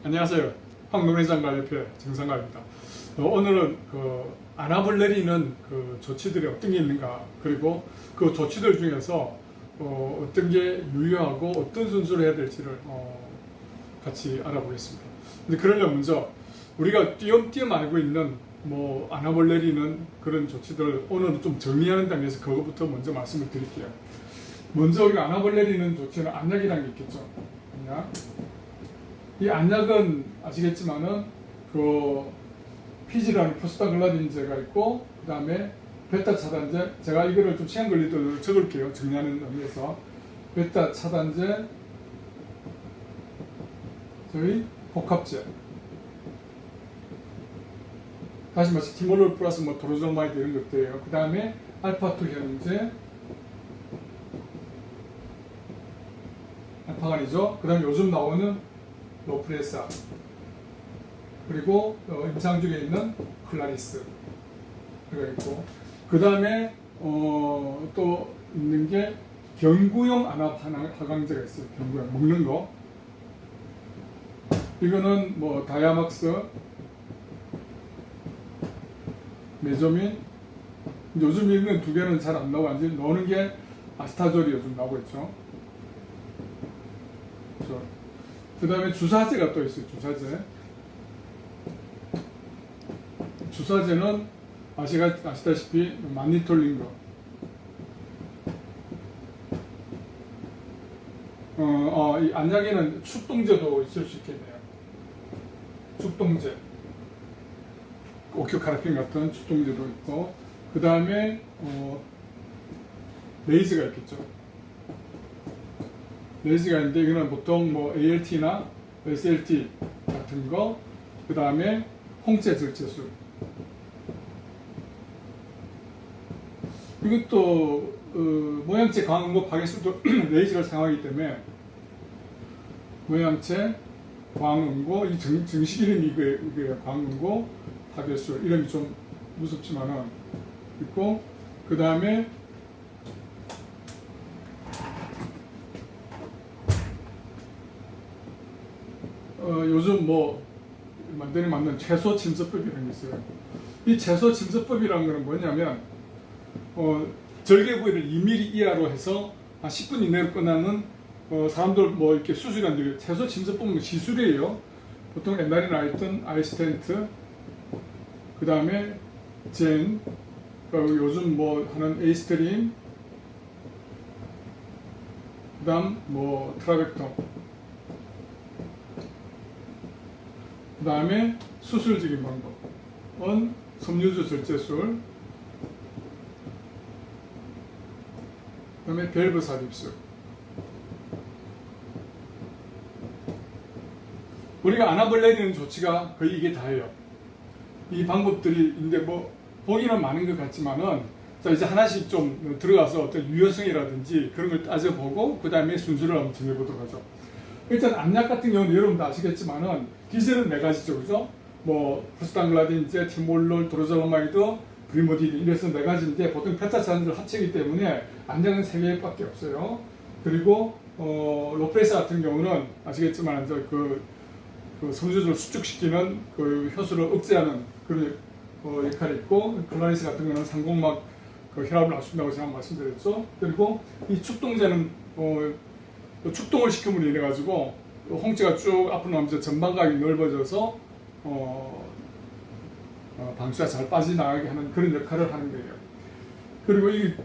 안녕하세요. 황농해장관협회 정상가입니다. 오늘은 안압을 내리는 조치들이 어떤 게 있는가, 그리고 그 조치들 중에서 어떤 게 유효하고 어떤 순서로 해야 될지를 같이 알아보겠습니다. 근데 그러려면 먼저 우리가 띄엄띄엄 알고 있는 안압을 내리는 그런 조치들 오늘은 좀 정리하는 단계에서 그것부터 먼저 말씀을 드릴게요. 먼저 우리가 안압을 내리는 조치는 안약이라는 게 있겠죠. 안약. 이 안약은 아시겠지만은 피지라는 프로스타글라딘제가 있고, 그 다음에 베타 차단제, 제가 이거를 좀 시간 걸리도록 적을게요. 정리하는 의미에서 베타 차단제, 저희 복합제, 다시 말해서 티몰롤 플러스 도로졸마이드 이런 것들이에요. 그 다음에 알파2 현제, 알파간이죠. 그 다음에 요즘 나오는 로프레사, 그리고 임상중에 있는 클라리스가 있고, 그 다음에 또 있는 게 경구용 안압 하강제가 있어요. 경구용 먹는 거. 이거는 다이아막스, 메조민. 요즘 있는 두 개는 잘 안 나오고 완전히 넣는 게 아스타졸이 요즘 나오고 있죠. 그 다음에 주사제가 또 있어요. 주사제는 아시다시피 마니톨린거, 이 안약에는 축동제도 있을 수 있겠네요. 축동제, 오큐카라핀 같은 축동제도 있고, 그 다음에 레이즈가 있겠죠. 레이즈가 있는데 이거는 보통 ALT나 SLT 같은 거, 그 다음에 홍채 절제술. 이것도 모양체 광응고 파괴술도 레이즈를 사용하기 때문에 모양체 광응고, 이 정식 이름이 이게 광응고 파괴술, 이름이 좀 무섭지만은 있고, 그 다음에 요즘 만드는 맞는 최소 침수법이라는 게 있어요. 이 최소 침수법이라는 거는 뭐냐면 절개 부위를 2mm 이하로 해서 한 10분 이내로 끝나는 사람들 이렇게 수술한 데 최소 침수법은 시술이에요. 보통 옛날에 나왔던 아이스텐트, 그 다음에 젠, 요즘 하는 에이스트림, 그 다음 트라벡텀, 그 다음에 수술적인 방법은 섬유주 절제술, 그 다음에 밸브 삽입술. 우리가 안압을 내리는 조치가 거의 이게 다예요. 이 방법들이 인데 보기는 많은 것 같지만은, 자 이제 하나씩 좀 들어가서 어떤 유효성이라든지 그런 걸 따져보고 그 다음에 순서를 한번 정해보도록 하죠. 일단 안약 같은 경우는 여러분도 아시겠지만은 기제는 4가지죠, 그죠? 프로스타글라딘제, 티몰롤, 도로졸라마이드, 브리모디딘, 이래서 4가지인데 보통 베타 차단제를 합치기 때문에 안약은 3개밖에 없어요. 그리고 로프레사 같은 경우는 아시겠지만 그 섬유를 수축시키는 그 효소를 억제하는 그런 역할이 있고, 클라리스 같은 경우는 상공막 혈압을 낮춘다고 제가 말씀드렸죠. 그리고 이 축동제는 축동을 시킴으로 인해 가지고 홍채가 쭉 앞으로 나오면서 전방각이 넓어져서 방수가 잘 빠져나가게 하는 그런 역할을 하는 거예요. 그리고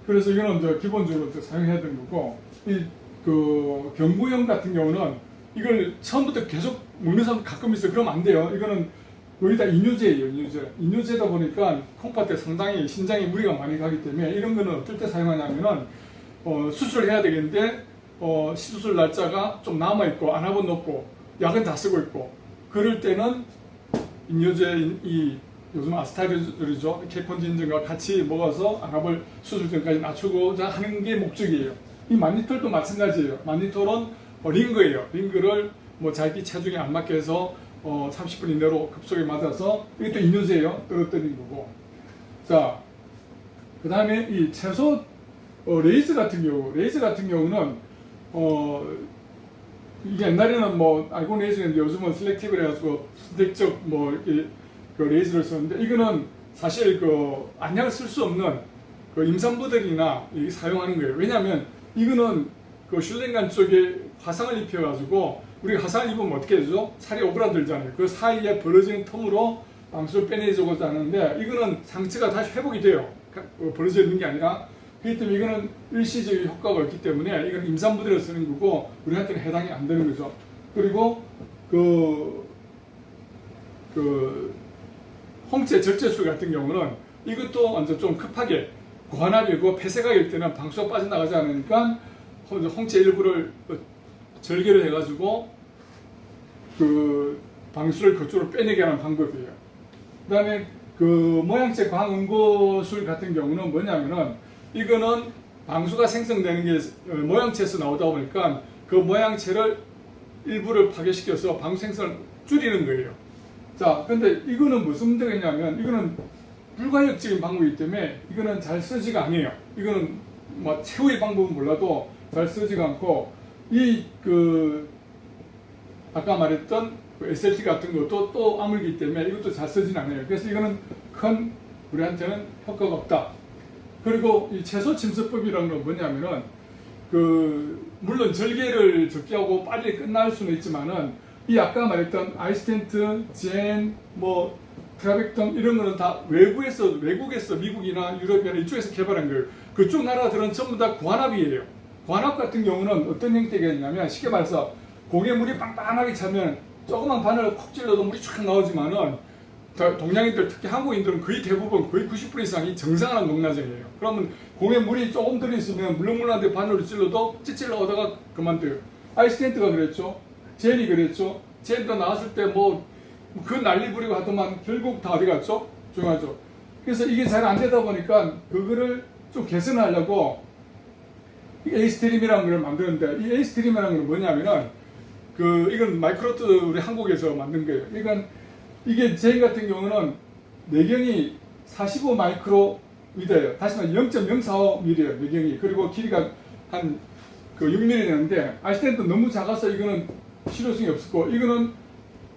그래서 이거는 기본적으로 사용해야 되는 거고, 경구용 같은 경우는 이걸 처음부터 계속 먹는 사람 가끔 있어요. 그러면 안 돼요. 이거는 거의 다 인유제예요. 인유제다 보니까 콩팥에 상당히 신장에 무리가 많이 가기 때문에 이런 거는 어떨 때 사용하냐면은 수술을 해야 되겠는데 시수술 날짜가 좀 남아있고 안압은 높고 약은 다 쓰고 있고, 그럴 때는 인유제, 요즘 아스타리졸이죠, 케콘딘과 같이 먹어서 안압을 수술 전까지 낮추고자 하는 게 목적이에요. 이 마니톨도 마찬가지예요. 마니톨은 링거예요. 링거를 자기 체중에 안 맞게 해서 30분 이내로 급속에 맞아서, 이것도 인유제예요. 떨어뜨린 거고. 자, 그 다음에 이 채소 레이즈 같은 경우는 이게 옛날에는 뭐 알고 레이저인데 요즘은 셀렉티브를 해가지고 선택적 뭐 이렇게 그 레이저를 쓰는데 이거는 사실 그 안약을 쓸 수 없는 그 임산부들이나 사용하는 거예요. 왜냐하면 이거는 그 슐랭간 쪽에 화상을 입혀가지고 우리가 화상을 입으면 어떻게 되죠? 살이 오그라들잖아요. 그 사이에 벌어지는 틈으로 방수를 빼내주고자 하는데 이거는 상처가 다시 회복이 돼요. 벌어져 있는 게 아니라. 그렇기 때문에 이거는 일시적인 효과가 없기 때문에 이건 임산부들에 쓰는 거고 우리한테는 해당이 안 되는 거죠. 그리고 홍채 절제술 같은 경우는 이것도 완전 좀 급하게 고환압이고 폐쇄각일 때는 방수가 빠져나가지 않으니까 홍채 일부를 절개를 해가지고 그 방수를 그쪽으로 빼내게 하는 방법이에요. 그 다음에 그 모양체 광응고술 같은 경우는 뭐냐면은 이거는 방수가 생성되는 게 모양체에서 나오다 보니까 그 모양체를 일부를 파괴시켜서 방수 생성을 줄이는 거예요. 자, 근데 이거는 무슨 문제가 있냐면 이거는 불가역적인 방법이기 때문에 이거는 잘 쓰지가 않아요. 이거는 뭐 최후의 방법은 몰라도 잘 쓰지가 않고 아까 말했던 그 SLT 같은 것도 또 아물기 때문에 이것도 잘 쓰진 않아요. 그래서 이거는 큰 우리한테는 효과가 없다. 그리고 이 채소 침수법이라는 건 뭐냐면은 물론 절개를 적게 하고 빨리 끝날 수는 있지만은 이 아까 말했던 아이스텐트, 젠, 뭐 트라벡텀 이런 거는 다 외국에서 미국이나 유럽이나 이쪽에서 개발한 거예요. 그쪽 나라들은 전부 다 고환압이에요. 고환압 같은 경우는 어떤 형태가 있냐면 쉽게 말해서 공에 물이 빵빵하게 차면 조그만 바늘을 콕 찔러도 물이 쫙 나오지만은 동양인들 특히 한국인들은 거의 대부분 거의 90% 이상이 정상한 농라정이에요. 그러면 공에 물이 조금 들어있으면 물렁물렁한데 바늘로 찔러도 찌찔러 오다가 그만둬요. 아이스텐트가 그랬죠. 젠이 그랬죠. 젠도 나왔을 때 그 난리 부리고 하더만 결국 다 어디 갔죠? 조용하죠. 그래서 이게 잘 안 되다 보니까 그거를 좀 개선하려고 에이스트림이라는 걸 만드는데 이 에이스트림이라는 건 뭐냐면은 이건 마이크로트 우리 한국에서 만든 거예요. 이게 젠 같은 경우는 내경이 45 마이크로미터예요. 다시 말해 0.045mm예요. 내경이. 그리고 길이가 한 6mm 되는데 아이스텐트 너무 작아서 이거는 실효성이 없었고 이거는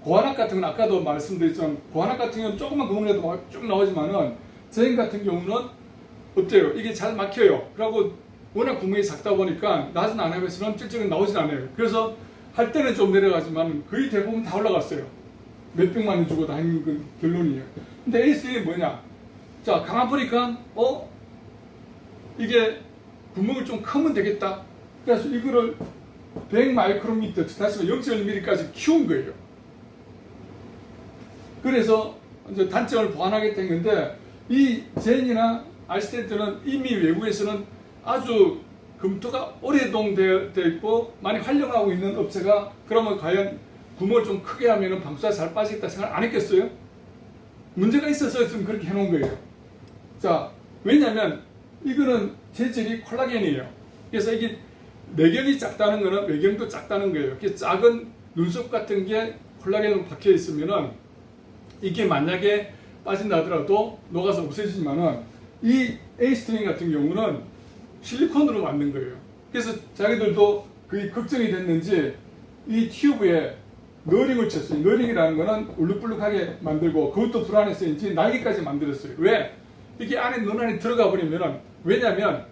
고환압 같은 건 아까도 말씀드렸지만 고환압 같은 경우는 조금만 구멍내도 쭉 나오지만은 젠 같은 경우는 어때요? 이게 잘 막혀요. 그리고 워낙 구멍이 작다 보니까 낮은 안압에서는 찔찔은 나오진 않아요. 그래서 할 때는 좀 내려가지만 거의 대부분 다 올라갔어요. 몇백만 원 주고 다니는 그 결론이에요. 근데 에이스는 뭐냐? 자, 가만 보니까 이게 구멍을 좀 크면 되겠다. 그래서 이거를 100 마이크로미터, 다시 말해 0.1mm까지 키운 거예요. 그래서 이제 단점을 보완하게 된 건데 이 젠이나 아이스텐트는 이미 외국에서는 아주 검토가 오래동되어 있고 많이 활용하고 있는 업체가 그러면 과연 구멍을 좀 크게 하면 방수가 잘 빠지겠다 생각 안 했겠어요? 문제가 있어서 지금 그렇게 해놓은 거예요. 자, 왜냐면 이거는 재질이 콜라겐이에요. 그래서 이게 내경이 작다는 거는 외경도 작다는 거예요. 이렇게 작은 눈썹 같은 게 콜라겐으로 박혀 있으면은 이게 만약에 빠진다 하더라도 녹아서 없어지지만은 이 에이스트링 같은 경우는 실리콘으로 만든 거예요. 그래서 자기들도 그게 걱정이 됐는지 이 튜브에 너링을 쳤어요. 너링이라는 거는 울룩불룩하게 만들고 그것도 불안해서인지 날개까지 만들었어요. 왜? 이게 안에 눈 안에 들어가 버리면은 왜냐면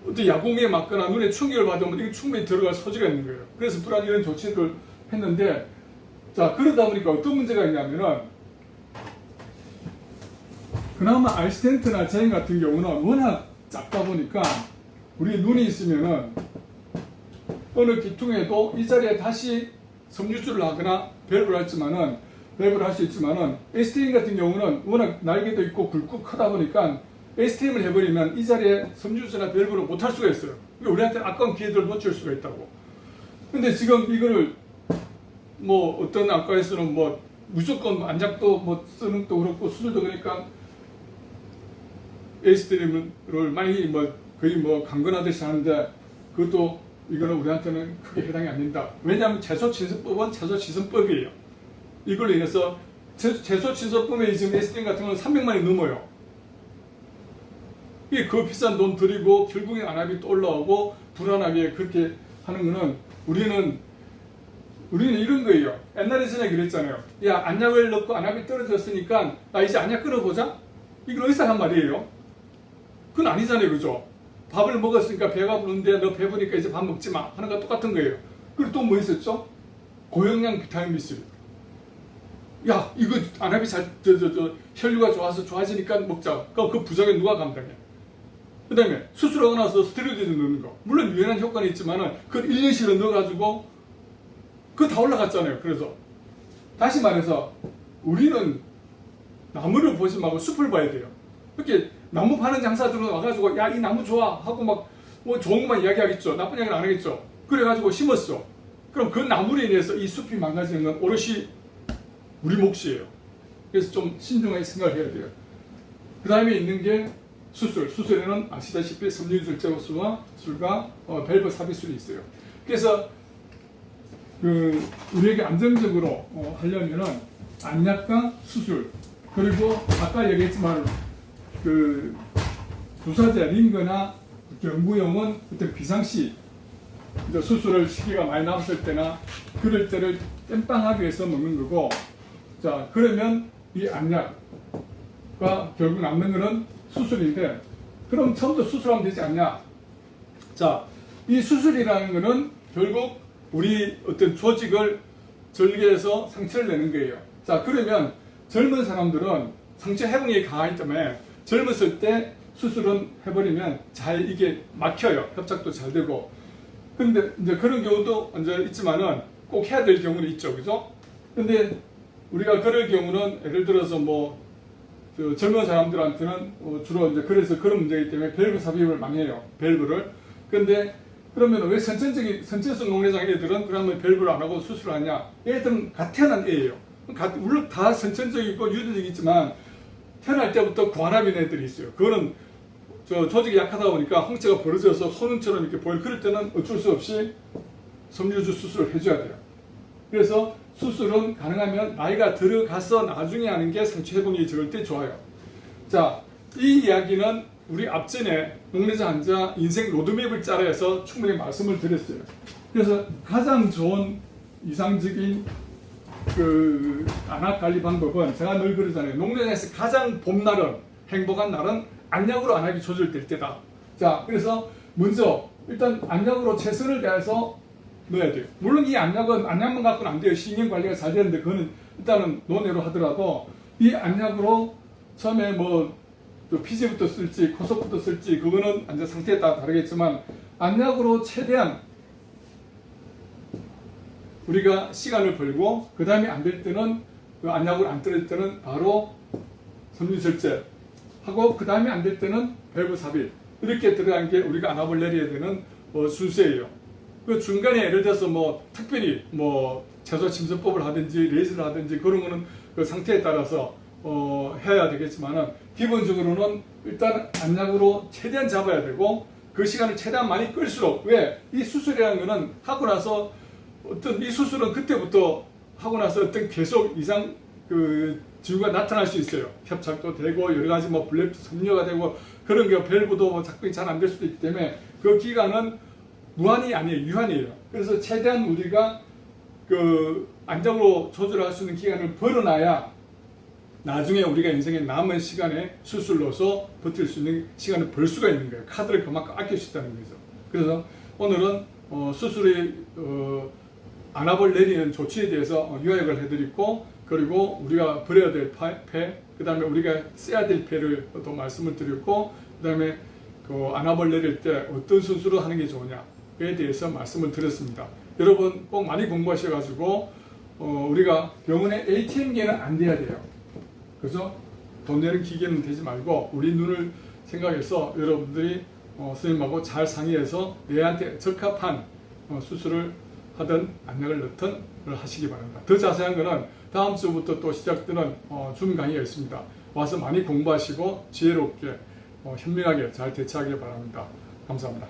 어떤 야공에 맞거나 눈에 충격을 받으면 이게 충분히 들어갈 소지가 있는 거예요. 그래서 불안 이런 조치를 했는데 자, 그러다 보니까 어떤 문제가 있냐면은 그나마 아이스텐트나 젠 같은 경우는 워낙 작다 보니까 우리 눈이 있으면은 어느 기퉁에도 이 자리에 다시 섬유줄을 하거나 밸브를 할 수 있지만은 에이스트림 같은 경우는 워낙 날개도 있고 굵고 크다 보니까 에이스트림을 해버리면 이 자리에 섬유줄이나 밸브를 못 할 수가 있어요. 그러니까 우리한테 아까운 기회들을 놓칠 수가 있다고. 근데 지금 이거를 어떤 안과에서는 무조건 안작도 쓰는 것도 그렇고 수술도 그러니까 에이스트림을 많이 거의 강건하듯이 하는데 그것도 이거는 우리한테는 크게 해당이 안 된다. 왜냐하면 채소친서법은 채소치선법이에요. 이걸로 인해서 채소친서법에 지금 에이스트림 같은 건 300만이 넘어요. 이게 그 비싼 돈 들이고 결국엔 안압이 또 올라오고 불안하게 그렇게 하는 거는 우리는 이런 거예요. 옛날에 전에 그랬잖아요. 야, 안약을 넣고 안약이 떨어졌으니까 나 이제 안약 끊어보자? 이건 어디서 한 말이에요? 그건 아니잖아요. 그죠? 밥을 먹었으니까 배가 부른데 너 배부르니까 이제 밥 먹지 마 하는 거 똑같은 거예요. 그리고 또 뭐 있었죠? 고영양 비타민 B3. 야, 이거 안압이 혈류가 좋아서 좋아지니까 먹자. 그럼 그 부작용 누가 감당해? 그 다음에 수술하고 나서 스테로이드 넣는 거. 물론 유연한 효과는 있지만은 그걸 1년씩을 넣어가지고 그거 다 올라갔잖아요. 그래서 다시 말해서 우리는 나무를 보지 말고 숲을 봐야 돼요. 이렇게 나무 파는 장사들은 와가지고 야, 이 나무 좋아 하고 막 뭐 좋은 것만 이야기하겠죠. 나쁜 이야기는 안 하겠죠. 그래가지고 심었어. 그럼 그 나무로 인해서 이 숲이 망가지는 건 오롯이 우리 몫이에요. 그래서 좀 신중하게 생각해야 돼요. 그 다음에 있는 게 수술. 수술에는 아시다시피 섬유유술제술과 밸브 삽입술이 있어요. 그래서 우리에게 안정적으로 하려면은 안약과 수술, 그리고 아까 얘기했지만 주사제 링거나 경구용은 어떤 비상시 수술을 시기가 많이 남았을 때나 그럴 때를 땜빵하기 위해서 먹는 거고, 자, 그러면 이 안약과 결국 남는 거는 수술인데, 그럼 처음부터 수술하면 되지 않냐? 자, 이 수술이라는 거는 결국 우리 어떤 조직을 절개해서 상처를 내는 거예요. 자, 그러면 젊은 사람들은 상처 회복력이 강하기 때문에 젊었을 때 수술은 해버리면 잘 이게 막혀요. 협착도 잘 되고. 근데 이제 그런 경우도 이제 있지만은 꼭 해야 될 경우는 있죠. 그죠? 근데 우리가 그럴 경우는 예를 들어서 뭐 젊은 사람들한테는 주로 이제 그래서 그런 문제이기 때문에 밸브 삽입을 많이 해요. 밸브를. 근데 그러면 왜 선천성 녹내장 애들은 그러면 밸브를 안 하고 수술을 하냐? 애들은 갓 태어난 애예요. 물론 다 선천적이고 유전적이지만 태어날 때부터 과람인 애들이 있어요. 그거는 조직이 약하다 보니까 홍채가 벌어져서 소눈처럼 이렇게 보일, 그럴 때는 어쩔 수 없이 섬유유술 수술을 해줘야 돼요. 그래서 수술은 가능하면 나이가 들어가서 나중에 하는 게 상처 회복력이 적을 때 좋아요. 자, 이 이야기는 우리 앞전에 녹내장 환자 인생 로드맵을 짜라해서 충분히 말씀을 드렸어요. 그래서 가장 좋은 이상적인 안압 관리 방법은 제가 늘 그러잖아요. 녹내장에서 가장 봄날은, 행복한 날은 안약으로 안압이 조절될 때다. 자, 그래서 먼저 일단 안약으로 최선을 다해서 넣어야 돼요. 물론 이 안약만 갖고는 안 돼요. 신경 관리가 잘 되는데 그거는 일단은 논외로 하더라도 이 안약으로 처음에 뭐 피지부터 쓸지 코석부터 쓸지 그거는 이제 상태에 따라 다르겠지만 안약으로 최대한 우리가 시간을 벌고, 그 다음에 안 될 때는 안약으로 안 떨어질 때는 바로 섬유절제 하고, 그 다음에 안 될 때는 밸브 삽입, 이렇게 들어간 게 우리가 안압을 내려야 되는 순서예요. 그 중간에 예를 들어서 뭐 특별히 뭐 채소 침전법을 하든지 레이저를 하든지 그런 거는 그 상태에 따라서 해야 되겠지만은 기본적으로는 일단 안약으로 최대한 잡아야 되고, 그 시간을 최대한 많이 끌수록, 왜? 이 수술이라는 거는 하고 나서 어떤 이 수술은 그때부터 하고 나서 어떤 계속 이상 징후가 나타날 수 있어요. 협착도 되고 여러 가지 뭐 블레프트 섬유가 되고 그런 게 밸브도 뭐 작동이 잘 안 될 수도 있기 때문에 그 기간은 무한이 아니에요. 유한이에요. 그래서 최대한 우리가 안정으로 조절할 수 있는 기간을 벌어놔야 나중에 우리가 인생에 남은 시간에 수술로서 버틸 수 있는 시간을 벌 수가 있는 거예요. 카드를 그만큼 아낄 수 있다는 거죠. 그래서 오늘은 수술이 안압을 내리는 조치에 대해서 요약을 해드리고, 그리고 우리가 버려야 될 폐, 그 다음에 우리가 써야 될 폐를 또 말씀을 드렸고, 그 다음에 안압을 내릴 때 어떤 순서로 하는 게 좋으냐에 대해서 말씀을 드렸습니다. 여러분 꼭 많이 공부하셔가지고 우리가 병원에 ATM기는 안 돼야 돼요. 그래서 돈 내는 기계는 되지 말고 우리 눈을 생각해서 여러분들이 선생님하고 잘 상의해서 내한테 적합한 수술을 하든 안약을 넣든 하시기 바랍니다. 더 자세한 거는 다음 주부터 또 시작되는 줌 강의가 있습니다. 와서 많이 공부하시고 지혜롭게 현명하게 잘 대처하길 바랍니다. 감사합니다.